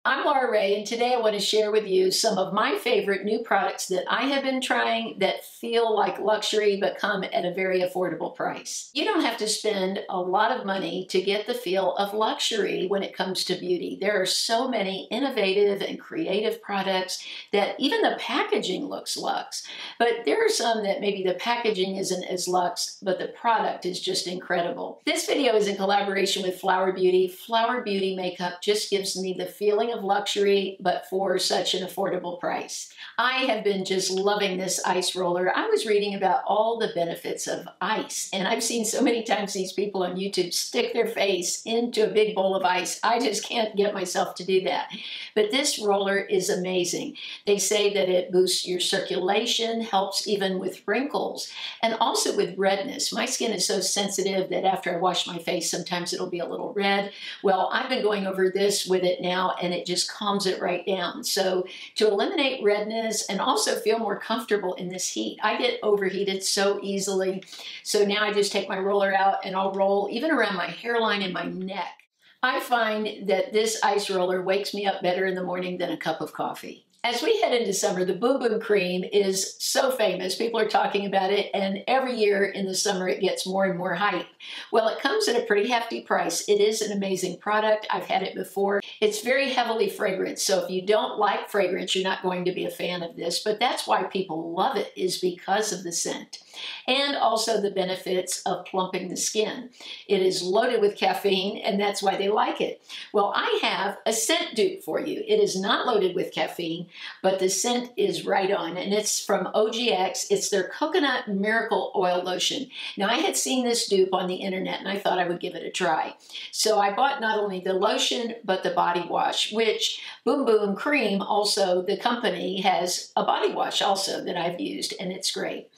I'm Laura Ray, and today I want to share with you some of my favorite new products that I have been trying that feel like luxury but come at a very affordable price. You don't have to spend a lot of money to get the feel of luxury when it comes to beauty. There are so many innovative and creative products that even the packaging looks luxe. But there are some that maybe the packaging isn't as luxe, but the product is just incredible. This video is in collaboration with Flower Beauty. Flower Beauty makeup just gives me the feeling of luxury, but for such an affordable price. I have been just loving this ice roller. I was reading about all the benefits of ice, and I've seen so many times these people on YouTube stick their face into a big bowl of ice. I just can't get myself to do that. But this roller is amazing. They say that it boosts your circulation, helps even with wrinkles, and also with redness. My skin is so sensitive that after I wash my face, sometimes it'll be a little red. Well, I've been going over this with it now, and it just calms it right down. So to eliminate redness and also feel more comfortable in this heat. I get overheated so easily. So now I just take my roller out and I'll roll even around my hairline and my neck. I find that this ice roller wakes me up better in the morning than a cup of coffee. As we head into summer, the Boom Boom Cream is so famous. People are talking about it, and every year in the summer it gets more and more hype. Well, it comes at a pretty hefty price. It is an amazing product. I've had it before. It's very heavily fragranced, so if you don't like fragrance, you're not going to be a fan of this, but that's why people love it, is because of the scent. And also the benefits of plumping the skin. It is loaded with caffeine, and that's why they like it. Well, I have a scent dupe for you. It is not loaded with caffeine, but the scent is right on, and it's from OGX. It's their Coconut Miracle Oil Lotion. Now, I had seen this dupe on the internet, and I thought I would give it a try. So I bought not only the lotion, but the body wash, which Boom Boom Cream, also the company, has a body wash also that I've used, and it's great.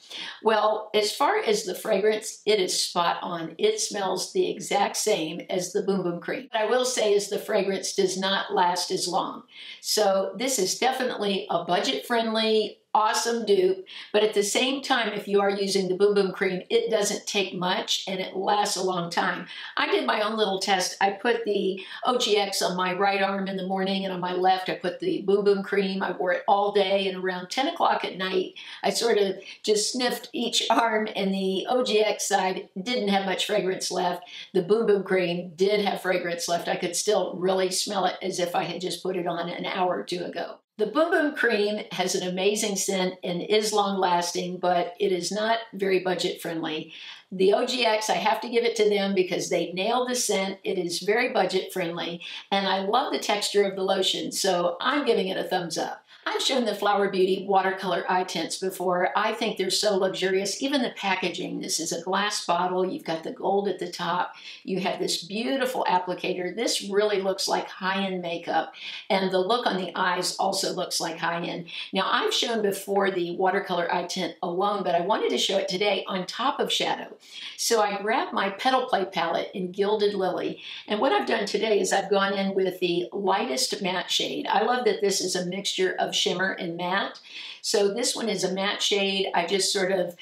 Well, as far as the fragrance, it is spot on. It smells the exact same as the Boom Boom Cream. What I will say is the fragrance does not last as long. So this is definitely a budget-friendly, awesome dupe, but at the same time, if you are using the Boom Boom Cream, it doesn't take much and it lasts a long time. I did my own little test. I put the OGX on my right arm in the morning, and on my left I put the Boom Boom Cream. I wore it all day, and around 10 o'clock at night I sort of just sniffed each arm, and the OGX side didn't have much fragrance left. The Boom Boom Cream did have fragrance left. I could still really smell it as if I had just put it on an hour or two ago. The Boom Boom Cream has an amazing scent and is long-lasting, but it is not very budget-friendly. The OGX, I have to give it to them because they nailed the scent. It is very budget-friendly, and I love the texture of the lotion, so I'm giving it a thumbs up. I've shown the Flower Beauty Watercolor Eye Tints before. I think they're so luxurious. Even the packaging. This is a glass bottle. You've got the gold at the top. You have this beautiful applicator. This really looks like high-end makeup, and the look on the eyes also looks like high-end. Now, I've shown before the Watercolor Eye Tint alone, but I wanted to show it today on top of shadow. So I grabbed my Petal Play palette in Gilded Lily, and what I've done today is I've gone in with the lightest matte shade. I love that this is a mixture of shimmer and matte. So this one is a matte shade. I just sort of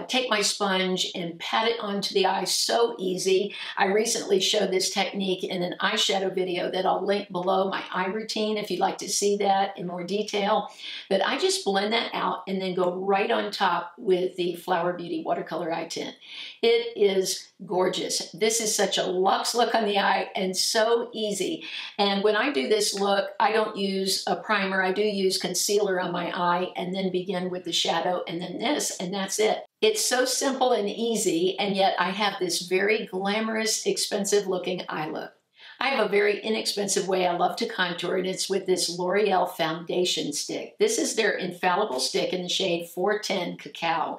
take my sponge and pat it onto the eye. So easy. I recently showed this technique in an eyeshadow video that I'll link below my eye routine if you'd like to see that in more detail. But I just blend that out and then go right on top with the Flower Beauty Watercolor Eye Tint. It is gorgeous. This is such a luxe look on the eye and so easy. And when I do this look, I don't use a primer. I do use concealer on my eye and then begin with the shadow and then this, and that's it. It's so simple and easy, and yet I have this very glamorous, expensive looking eye look. I have a very inexpensive way I love to contour, and it's with this L'Oreal foundation stick. This is their Infallible stick in the shade 410 Cacao.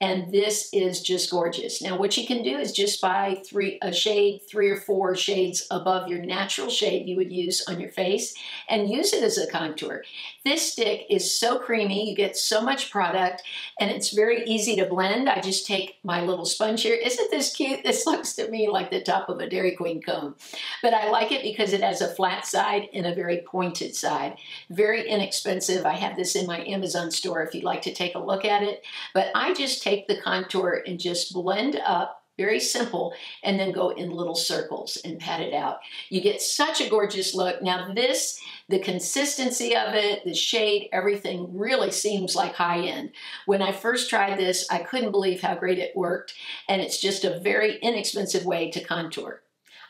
And this is just gorgeous. Now, what you can do is just buy a shade, 3 or 4 shades above your natural shade you would use on your face, and use it as a contour. This stick is so creamy. You get so much product, and it's very easy to blend. I just take my little sponge here. Isn't this cute? This looks to me like the top of a Dairy Queen cone. But I like it because it has a flat side and a very pointed side. Very inexpensive. I have this in my Amazon store if you'd like to take a look at it. But I just take the contour and just blend up very simple, and then go in little circles and pat it out. You get such a gorgeous look. Now this, the consistency of it, the shade, everything really seems like high end. When I first tried this, I couldn't believe how great it worked, and it's just a very inexpensive way to contour.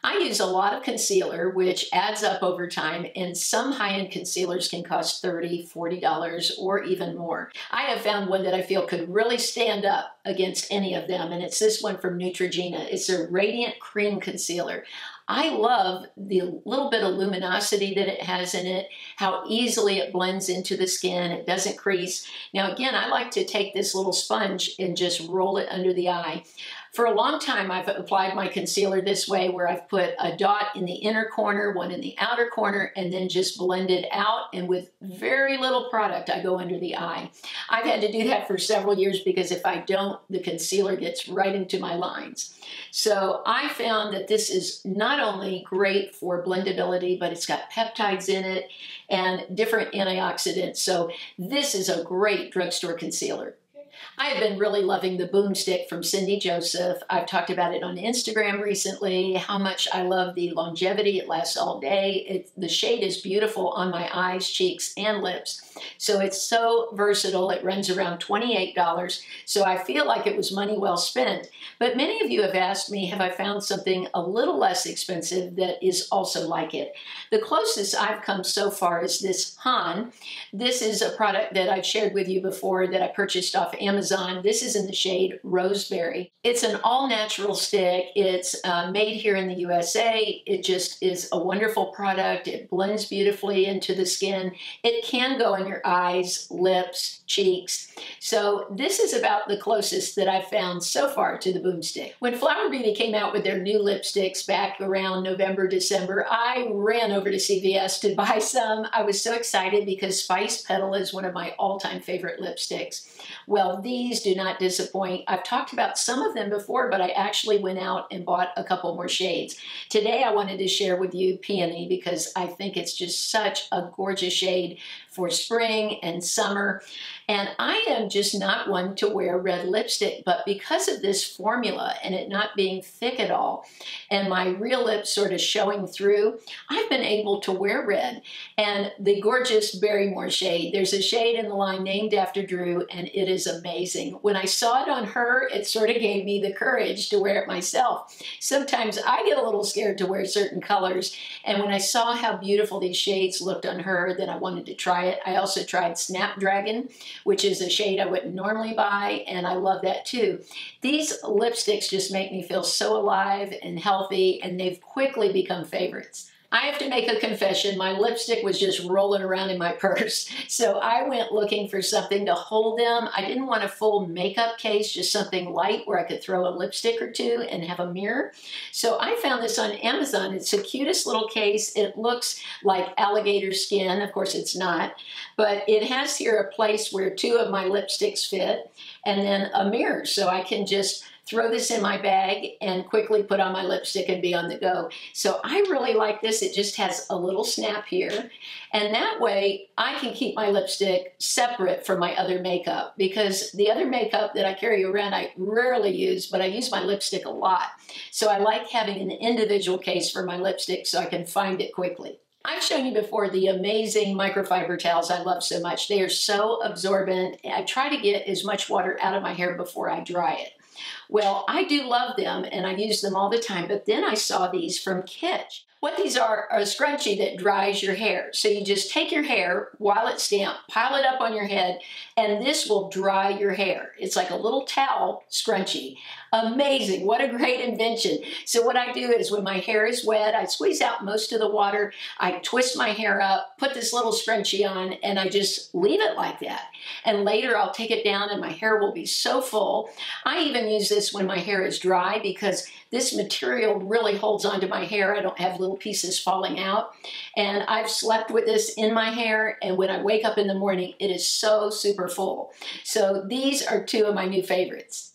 I use a lot of concealer, which adds up over time, and some high-end concealers can cost $30, $40, or even more. I have found one that I feel could really stand up against any of them, and it's this one from Neutrogena. It's a Radiant Cream Concealer. I love the little bit of luminosity that it has in it, how easily it blends into the skin. It doesn't crease. Now again, I like to take this little sponge and just roll it under the eye. For a long time, I've applied my concealer this way, where I've put a dot in the inner corner, one in the outer corner, and then just blend it out. And with very little product, I go under the eye. I've had to do that for several years because if I don't, the concealer gets right into my lines. So I found that this is not only great for blendability, but it's got peptides in it and different antioxidants. So this is a great drugstore concealer. I have been really loving the Boomstick from Cindy Joseph. I've talked about it on Instagram recently, how much I love the longevity. It lasts all day. The shade is beautiful on my eyes, cheeks, and lips. So it's so versatile. It runs around $28. So I feel like it was money well spent. But many of you have asked me, have I found something a little less expensive that is also like it? The closest I've come so far is this Han. This is a product that I've shared with you before that I purchased off Amazon. This is in the shade Roseberry. It's an all-natural stick. It's made here in the USA. It just is a wonderful product. It blends beautifully into the skin. It can go in your eyes, lips, cheeks. So this is about the closest that I've found so far to the Boomstick. When Flower Beauty came out with their new lipsticks back around November, December, I ran over to CVS to buy some. I was so excited because Spice Petal is one of my all-time favorite lipsticks. Well, these do not disappoint. I've talked about some of them before, but I actually went out and bought a couple more shades. Today I wanted to share with you Peony because I think it's just such a gorgeous shade for spring and summer. And I am just not one to wear red lipstick, but because of this formula and it not being thick at all, and my real lips sort of showing through, I've been able to wear red. And the gorgeous Barrymore shade, there's a shade in the line named after Drew, and it is amazing. When I saw it on her, it sort of gave me the courage to wear it myself. Sometimes I get a little scared to wear certain colors, and when I saw how beautiful these shades looked on her, then I wanted to try it. I also tried Snapdragon, which is a shade I wouldn't normally buy, and I love that too. These lipsticks just make me feel so alive and healthy, and they've quickly become favorites. I have to make a confession. My lipstick was just rolling around in my purse. So I went looking for something to hold them. I didn't want a full makeup case, just something light where I could throw a lipstick or two and have a mirror. So I found this on Amazon. It's the cutest little case. It looks like alligator skin. Of course, it's not. But it has here a place where two of my lipsticks fit and then a mirror. So I can just throw this in my bag and quickly put on my lipstick and be on the go. So I really like this. It just has a little snap here. And that way I can keep my lipstick separate from my other makeup, because the other makeup that I carry around I rarely use, but I use my lipstick a lot. So I like having an individual case for my lipstick so I can find it quickly. I've shown you before the amazing microfiber towels I love so much. They are so absorbent. I try to get as much water out of my hair before I dry it. Well, I do love them and I use them all the time, but then I saw these from Kitsch. What these are a scrunchie that dries your hair. So you just take your hair while it's damp, pile it up on your head, and this will dry your hair. It's like a little towel scrunchie. Amazing, what a great invention. So what I do is when my hair is wet, I squeeze out most of the water, I twist my hair up, put this little scrunchie on, and I just leave it like that. And later I'll take it down and my hair will be so full. I even use this when my hair is dry because this material really holds onto my hair. I don't have little pieces falling out. And I've slept with this in my hair, and when I wake up in the morning, it is so super full. So these are two of my new favorites.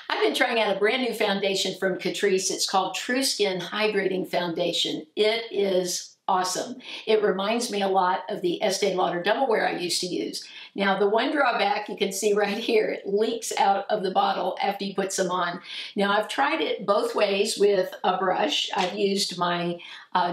I've been trying out a brand new foundation from Catrice. It's called True Skin Hydrating Foundation. It is awesome. It reminds me a lot of the Estee Lauder Double Wear I used to use. Now, the one drawback you can see right here, it leaks out of the bottle after you put some on. Now, I've tried it both ways with a brush. I've used my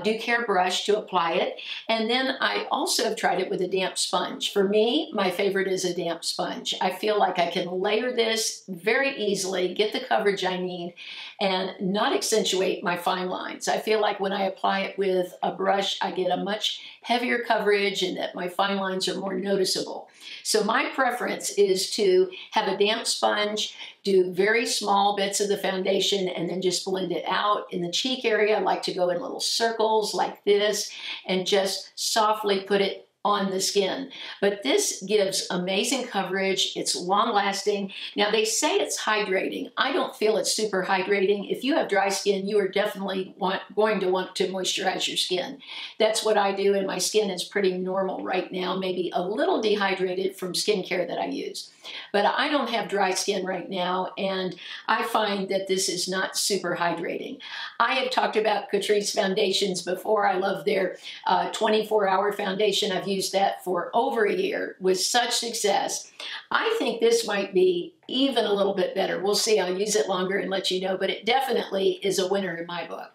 Do Care brush to apply it, and then I also have tried it with a damp sponge. For me, my favorite is a damp sponge. I feel like I can layer this very easily, get the coverage I need, and not accentuate my fine lines. I feel like when I apply it with a brush, I get a much heavier coverage and that my fine lines are more noticeable. So my preference is to have a damp sponge, do very small bits of the foundation, and then just blend it out. In the cheek area, I like to go in little circles like this and just softly put it on the skin. But this gives amazing coverage. It's long lasting. Now, they say it's hydrating. I don't feel it's super hydrating. If you have dry skin, you are definitely going to want to moisturize your skin. That's what I do, and my skin is pretty normal right now, maybe a little dehydrated from skincare that I use. But I don't have dry skin right now, and I find that this is not super hydrating. I have talked about Catrice foundations before. I love their 24-hour foundation. I've used that for over a year with such success. I think this might be even a little bit better. We'll see. I'll use it longer and let you know, but it definitely is a winner in my book.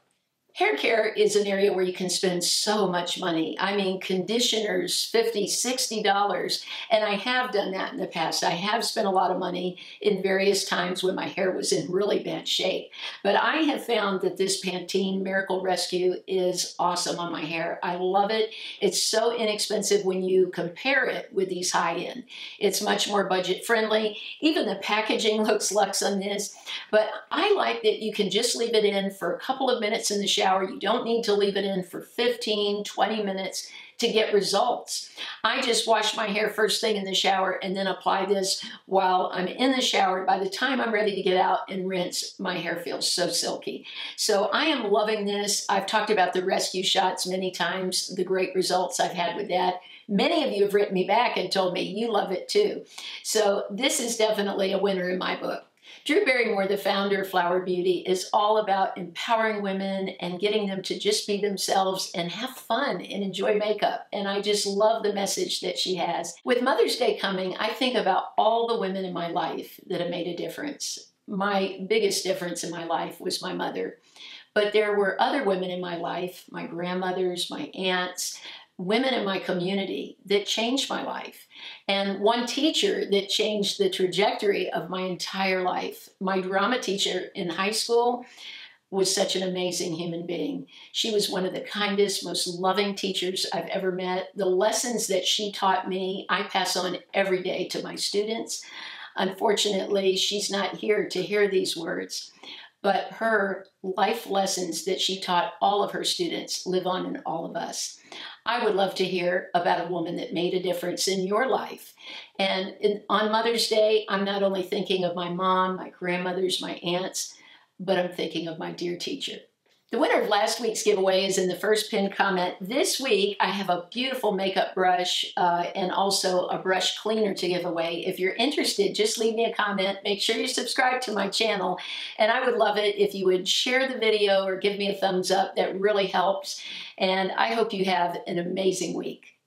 Hair care is an area where you can spend so much money. I mean, conditioners, $50, $60, and I have done that in the past. I have spent a lot of money in various times when my hair was in really bad shape. But I have found that this Pantene Miracle Rescue is awesome on my hair. I love it. It's so inexpensive when you compare it with these high-end. It's much more budget-friendly. Even the packaging looks luxe on this. But I like that you can just leave it in for a couple of minutes in the shower. You don't need to leave it in for 15, 20 minutes to get results. I just wash my hair first thing in the shower and then apply this while I'm in the shower. By the time I'm ready to get out and rinse, my hair feels so silky. So I am loving this. I've talked about the rescue shots many times, the great results I've had with that. Many of you have written me back and told me you love it too. So this is definitely a winner in my book. Drew Barrymore, the founder of Flower Beauty, is all about empowering women and getting them to just be themselves and have fun and enjoy makeup. And I just love the message that she has. With Mother's Day coming, I think about all the women in my life that have made a difference. My biggest difference in my life was my mother. But there were other women in my life, my grandmothers, my aunts, women in my community that changed my life. And one teacher that changed the trajectory of my entire life. My drama teacher in high school was such an amazing human being. She was one of the kindest, most loving teachers I've ever met. The lessons that she taught me, I pass on every day to my students. Unfortunately, she's not here to hear these words, but her life lessons that she taught all of her students live on in all of us. I would love to hear about a woman that made a difference in your life. And on Mother's Day, I'm not only thinking of my mom, my grandmothers, my aunts, but I'm thinking of my dear teacher. The winner of last week's giveaway is in the first pinned comment. This week, I have a beautiful makeup brush and also a brush cleaner to give away. If you're interested, just leave me a comment. Make sure you subscribe to my channel. And I would love it if you would share the video or give me a thumbs up. That really helps. And I hope you have an amazing week.